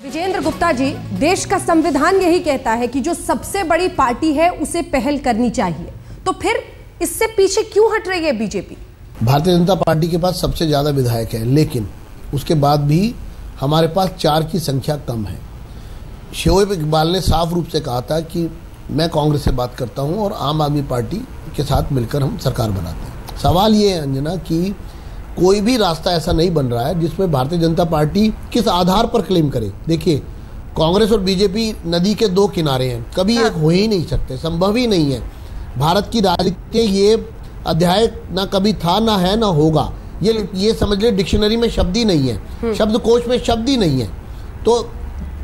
विजेंद्र गुप्ता जी, देश का संविधान यही कहता है कि जो सबसे बड़ी पार्टी है उसे पहल करनी चाहिए, तो फिर इससे पीछे क्यों हट रही है बीजेपी? भारतीय जनता पार्टी के पास सबसे ज़्यादा विधायक है, लेकिन उसके बाद भी हमारे पास 4 की संख्या कम है। शोएब इकबाल ने साफ रूप से कहा था कि मैं कांग्रेस से बात करता हूं और आम आदमी पार्टी के साथ मिलकर हम सरकार बनाते हैं। सवाल ये है अंजना कि कोई भी रास्ता ऐसा नहीं बन रहा है जिसमें भारतीय जनता पार्टी किस आधार पर क्लेम करे। देखिए, कांग्रेस और बीजेपी नदी के 2 किनारे हैं, कभी एक हो ही नहीं सकते, संभव ही नहीं है। भारत की राजनीति ये अध्याय ना कभी था, ना है, ना होगा। ये समझ ले, डिक्शनरी में शब्द ही नहीं है, शब्दकोश में शब्द ही नहीं है। तो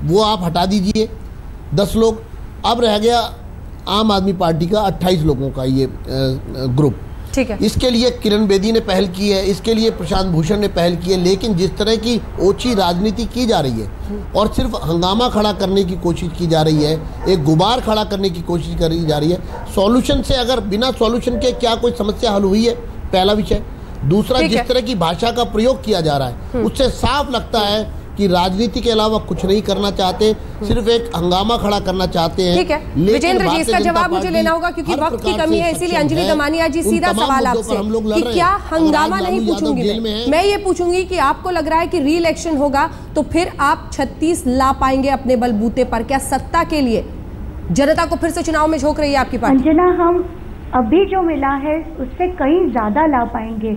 वो आप हटा दीजिए 10 लोग। अब रह गया आम आदमी पार्टी का 28 लोगों का ये ग्रुप। ठीक है। इसके लिए किरण बेदी ने पहल की है, इसके लिए प्रशांत भूषण ने पहल की है, लेकिन जिस तरह की ओछी राजनीति की जा रही है और सिर्फ हंगामा खड़ा करने की कोशिश की जा रही है, एक गुबार खड़ा करने की कोशिश करी जा रही है, सॉल्यूशन से अगर बिना सॉल्यूशन के क्या कोई समस्या हल हुई है, पहला विषय। दूसरा, जिस तरह की भाषा का प्रयोग किया जा रहा है उससे साफ लगता है कि राजनीति के अलावा कुछ नहीं करना चाहते, सिर्फ एक हंगामा खड़ा करना चाहते हैं। ठीक है विजेंद्र जी, इसका जवाब मुझे लेना होगा क्योंकि वक्त की कमी है, इसीलिए अंजलि दमानिया जी, सीधा सवाल आपसे कि क्या हंगामा नहीं पूछूंगी मैं ये पूछूंगी कि आपको लग रहा है कि री इलेक्शन होगा तो फिर आप 36 ला पाएंगे अपने बलबूते पर? क्या सत्ता के लिए जनता को फिर से चुनाव में झोंक रही है आपकी पार्टी? अंजना, हम अभी जो मिला है उससे कहीं ज़्यादा ला पाएंगे।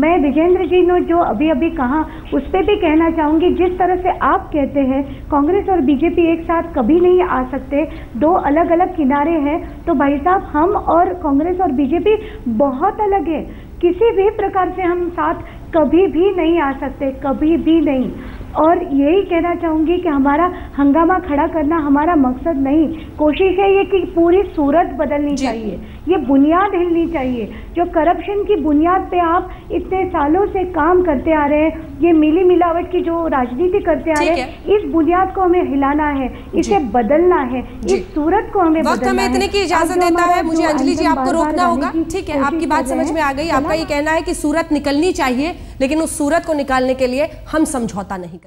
मैं विजेंद्र जी ने जो अभी अभी कहा उस पर भी कहना चाहूँगी, जिस तरह से आप कहते हैं कांग्रेस और बीजेपी एक साथ कभी नहीं आ सकते, 2 अलग अलग किनारे हैं, तो भाई साहब हम और कांग्रेस और बीजेपी बहुत अलग है। किसी भी प्रकार से हम साथ कभी भी नहीं आ सकते, कभी भी नहीं। और यही कहना चाहूँगी कि हमारा हंगामा खड़ा करना हमारा मकसद नहीं, कोशिश है ये कि पूरी सूरत बदलनी चाहिए, ये बुनियाद हिलनी चाहिए। जो करप्शन की बुनियाद पे आप इतने सालों से काम करते आ रहे हैं, ये मिली मिलावट की जो राजनीति करते आ रहे हैं, इस बुनियाद को हमें हिलाना है, इसे बदलना है, इस सूरत को हमें वक्त हमें इतने की इजाजत देता है। मुझे अंजलि जी आपको रोकना होगा। ठीक है, आपकी बात समझ में आ गई। आपका ये कहना है कि सूरत निकलनी चाहिए, लेकिन उस सूरत को निकालने के लिए हम समझौता नहीं करें।